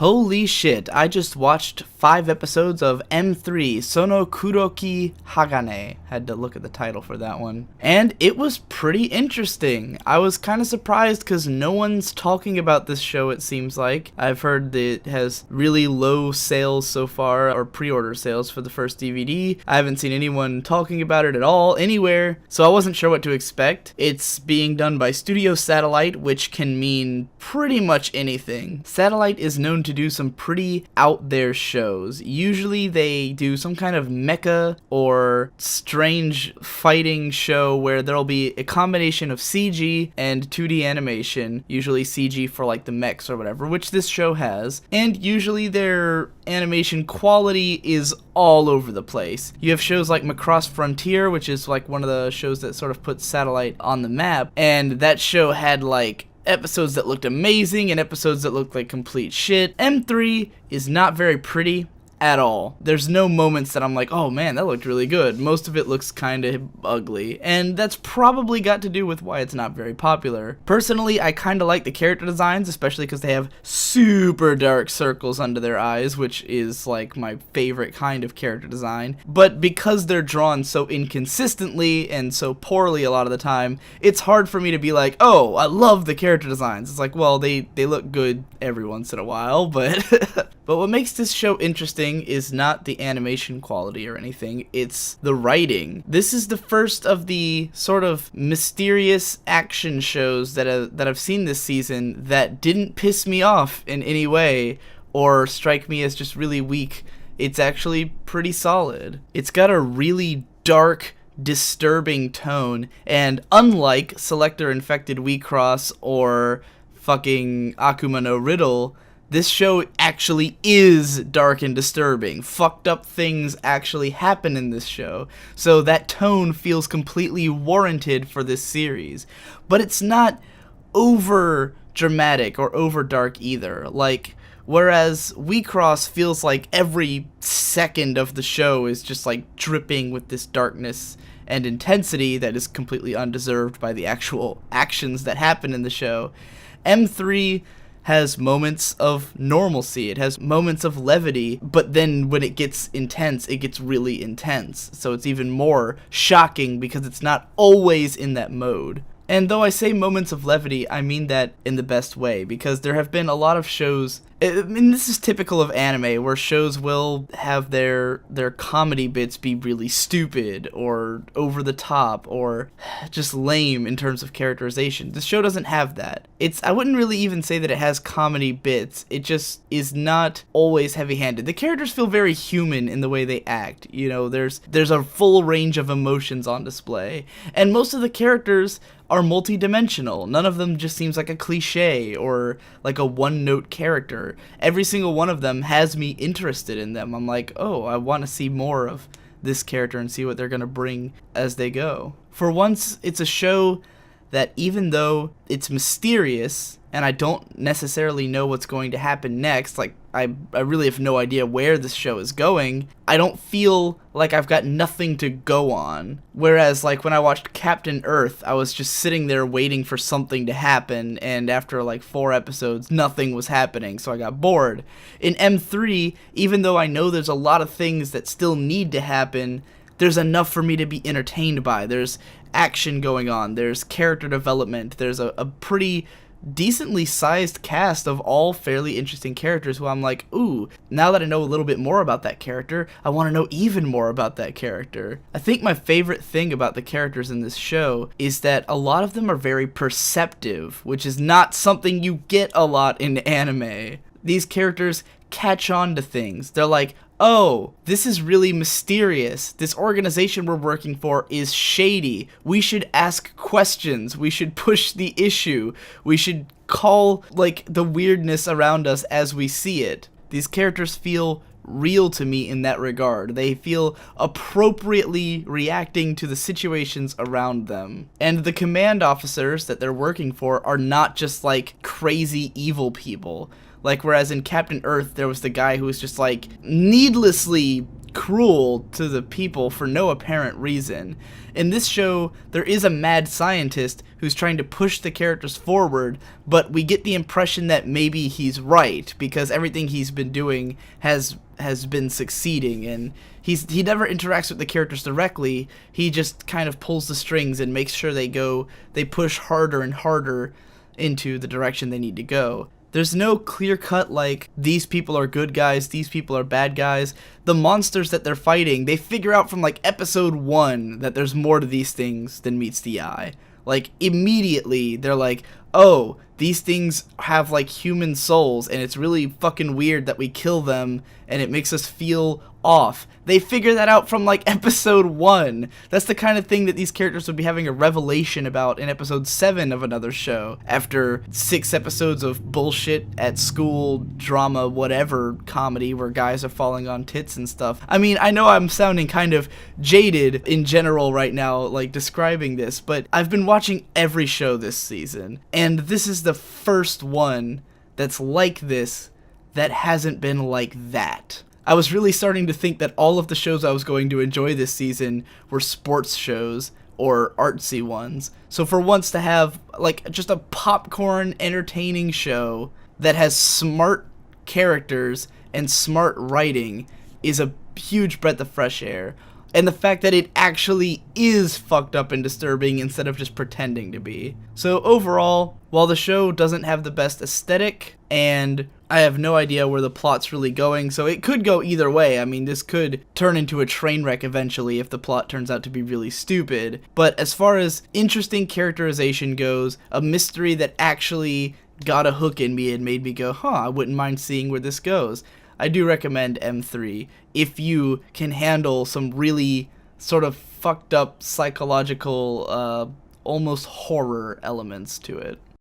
Holy shit, I just watched 5 episodes of M3, Sono Kuroki Hagane. Had to look at the title for that one. And it was pretty interesting. I was kind of surprised because no one's talking about this show, it seems like. I've heard that it has really low sales so far, or pre-order sales for the first DVD. I haven't seen anyone talking about it at all, anywhere, so I wasn't sure what to expect. It's being done by Studio Satellite, which can mean pretty much anything. Satellite is known to do some pretty out there shows. Usually they do some kind of mecha or strange fighting show where there'll be a combination of CG and 2D animation, usually CG for like the mechs or whatever, which this show has, and usually their animation quality is all over the place. You have shows like Macross Frontier, which is like one of the shows that sort of puts Satellite on the map, and that show had like episodes that looked amazing and episodes that looked like complete shit. M3 is not very pretty at all. There's no moments that I'm like, oh man, that looked really good. Most of it looks kind of ugly, and that's probably got to do with why it's not very popular. Personally, I kind of like the character designs, especially because they have super dark circles under their eyes, which is like my favorite kind of character design. But because they're drawn so inconsistently and so poorly a lot of the time, it's hard for me to be like, oh, I love the character designs. It's like, well, they look good every once in a while, but but what makes this show interesting is not the animation quality or anything, it's the writing. This is the first of the sort of mysterious action shows that I've seen this season that didn't piss me off in any way or strike me as just really weak. It's actually pretty solid. It's got a really dark, disturbing tone, and unlike Selector Infected Weecross or fucking Akuma no Riddle, this show actually is dark and disturbing. Fucked up things actually happen in this show, so that tone feels completely warranted for this series. But it's not over dramatic or over dark either. Like, whereas Weecross feels like every second of the show is just like dripping with this darkness and intensity that is completely undeserved by the actual actions that happen in the show, M3 has moments of normalcy, it has moments of levity, but then when it gets intense, it gets really intense. So it's even more shocking because it's not always in that mode. And though I say moments of levity, I mean that in the best way, because there have been a lot of shows, I mean, this is typical of anime, where shows will have their comedy bits be really stupid, or over the top, or just lame in terms of characterization. This show doesn't have that. I wouldn't really even say that it has comedy bits, it just is not always heavy-handed. The characters feel very human in the way they act, you know, there's a full range of emotions on display, and most of the characters are multi-dimensional. None of them just seems like a cliche or like a one-note character. Every single one of them has me interested in them. I'm like, oh, I want to see more of this character and see what they're going to bring as they go. For once, it's a show that even though it's mysterious and I don't necessarily know what's going to happen next, like I really have no idea where this show is going, I don't feel like I've got nothing to go on. Whereas like when I watched Captain Earth, I was just sitting there waiting for something to happen, and after like 4 episodes, nothing was happening, so I got bored. In M3, even though I know there's a lot of things that still need to happen, there's enough for me to be entertained by. There's action going on, there's character development, there's a pretty decently sized cast of all fairly interesting characters who I'm like, ooh, now that I know a little bit more about that character, I want to know even more about that character. I think my favorite thing about the characters in this show is that a lot of them are very perceptive, which is not something you get a lot in anime. These characters catch on to things. They're like, oh, this is really mysterious. This organization we're working for is shady. We should ask questions. We should push the issue. We should call, like, the weirdness around us as we see it. These characters feel real to me in that regard. They feel appropriately reacting to the situations around them. And the command officers that they're working for are not just, like, crazy evil people. Like, whereas in Captain Earth, there was the guy who was just, like, needlessly cruel to the people for no apparent reason. In this show, there is a mad scientist who's trying to push the characters forward, but we get the impression that maybe he's right, because everything he's been doing has been succeeding, and he never interacts with the characters directly. He just kind of pulls the strings and makes sure they push harder and harder into the direction they need to go. There's no clear cut like, these people are good guys, these people are bad guys. The monsters that they're fighting, they figure out from like episode 1 that there's more to these things than meets the eye. Like, immediately they're like, oh, these things have like human souls, and it's really fucking weird that we kill them and it makes us feel off. They figure that out from like episode 1. That's the kind of thing that these characters would be having a revelation about in episode 7 of another show, after 6 episodes of bullshit at school drama whatever comedy where guys are falling on tits and stuff. I mean, I know I'm sounding kind of jaded in general right now, like describing this, but I've been watching every show this season, and this is the first one that's like this that hasn't been like that. I was really starting to think that all of the shows I was going to enjoy this season were sports shows or artsy ones. So for once to have like just a popcorn entertaining show that has smart characters and smart writing is a huge breath of fresh air. And the fact that it actually is fucked up and disturbing instead of just pretending to be. So overall, while the show doesn't have the best aesthetic, and I have no idea where the plot's really going, so it could go either way. I mean, this could turn into a train wreck eventually if the plot turns out to be really stupid. But as far as interesting characterization goes, a mystery that actually got a hook in me and made me go, I wouldn't mind seeing where this goes, I do recommend M3 if you can handle some really sort of fucked up psychological, almost horror elements to it.